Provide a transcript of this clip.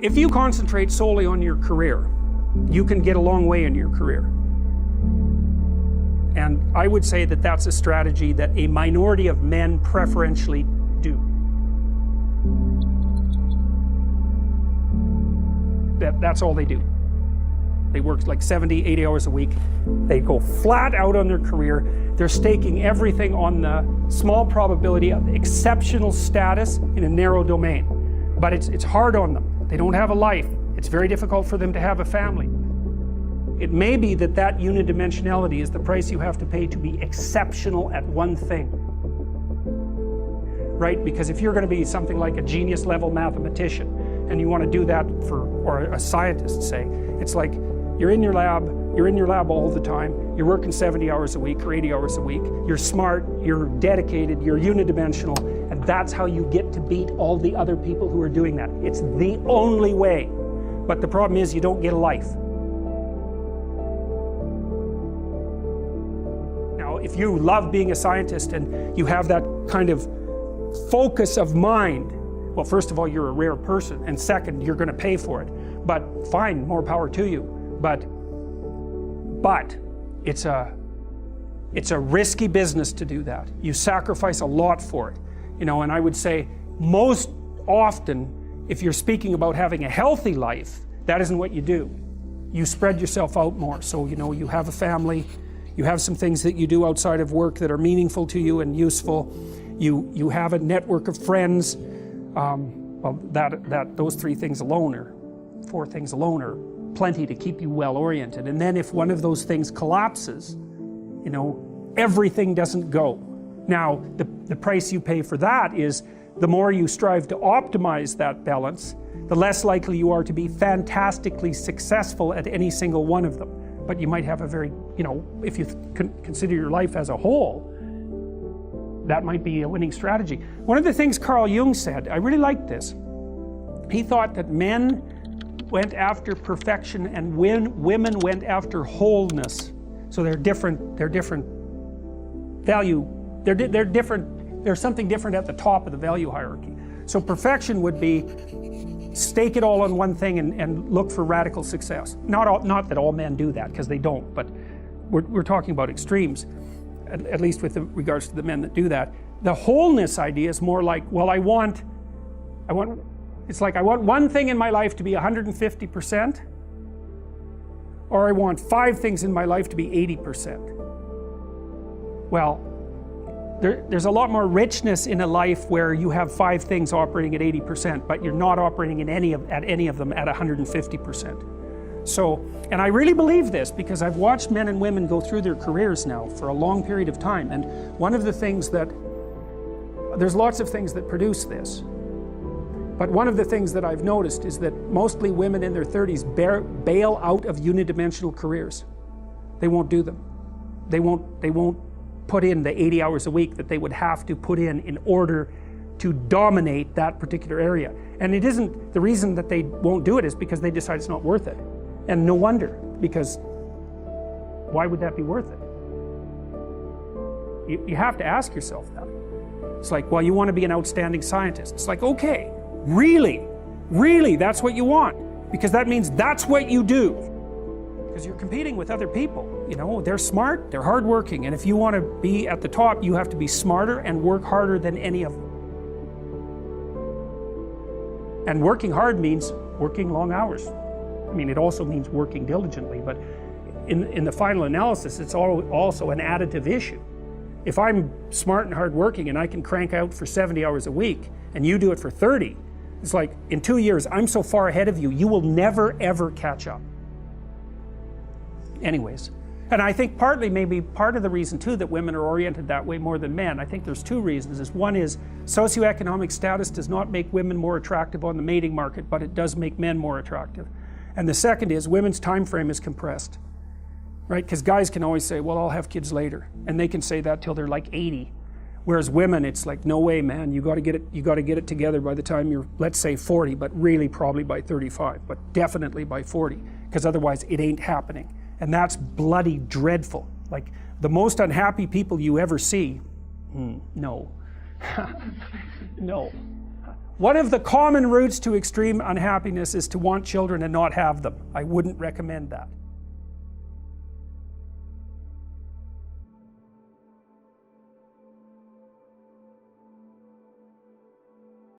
If you concentrate solely on your career, you can get a long way in your career. And I would say that that's a strategy that a minority of men preferentially do. That's all they do. They work like 70, 80 hours a week. They go flat out on their career. They're staking everything on the small probability of exceptional status in a narrow domain. But it's hard on them. They don't have a life. It's very difficult for them to have a family. It may be that that unidimensionality is the price you have to pay to be exceptional at one thing. Right? Because if you're going to be something like a genius level mathematician, and you want to do that or a scientist, say, it's like you're in your lab all the time, you're working 70 hours a week or 80 hours a week, you're smart, you're dedicated, you're unidimensional, and that's how you get to beat all the other people who are doing that. It's the only way. But the problem is you don't get a life. Now, if you love being a scientist and you have that kind of focus of mind, well, first of all, you're a rare person, and second, you're going to pay for it. But fine, more power to you. But it's a risky business to do that. You sacrifice a lot for it, you know. And I would say most often, if you're speaking about having a healthy life, that isn't what you do. You spread yourself out more. So, you know, you have a family, you have some things that you do outside of work that are meaningful to you and useful. You have a network of friends. Well, those 3 things alone, or 4 things alone, are plenty to keep you well oriented. And then if one of those things collapses, you know, everything doesn't go. Now, the price you pay for that is the more you strive to optimize that balance, the less likely you are to be fantastically successful at any single one of them. But you might have a very, you know, if you consider your life as a whole, that might be a winning strategy. One of the things Carl Jung said, I really liked this. He thought that men went after perfection and women went after wholeness. So they're different value, they're different, there's something different at the top of the value hierarchy. So perfection would be stake it all on one thing and look for radical success. Not that all men do that, because they don't, but we're talking about extremes. At least with regards to the men that do that. The wholeness idea is more like, well, it's like I want one thing in my life to be 150%, or I want 5 things in my life to be 80%. Well, there's a lot more richness in a life where you have 5 things operating at 80%, but you're not operating at any of them at 150%. So, and I really believe this because I've watched men and women go through their careers now for a long period of time, and one of the things that, there's lots of things that produce this, but one of the things that I've noticed is that mostly women in their 30s bail out of unidimensional careers. They won't do them. They won't put in the 80 hours a week that they would have to put in order to dominate that particular area. And it isn't, the reason that they won't do it is because they decide it's not worth it. And no wonder, because why would that be worth it? You have to ask yourself that. It's like, well, you want to be an outstanding scientist. It's like, okay, really, that's what you want. Because that means that's what you do. Because you're competing with other people. You know, they're smart, they're hardworking, and if you want to be at the top, you have to be smarter and work harder than any of them. And working hard means working long hours. I mean, it also means working diligently, but in the final analysis, it's also an additive issue. If I'm smart and hardworking and I can crank out for 70 hours a week, and you do it for 30, it's like, in 2 years, I'm so far ahead of you, you will never, ever catch up. Anyways, and I think partly, maybe part of the reason too that women are oriented that way more than men, I think there's 2 reasons. One is socioeconomic status does not make women more attractive on the mating market, but it does make men more attractive. And the second is women's time frame is compressed, right? Because guys can always say, well, I'll have kids later, and they can say that till they're like 80. Whereas women, it's like, no way, man, you got to get it together by the time you're, let's say 40, but really probably by 35, but definitely by 40, because otherwise it ain't happening. And that's bloody dreadful. Like, the most unhappy people you ever see, no. No. One of the common routes to extreme unhappiness is to want children and not have them. I wouldn't recommend that.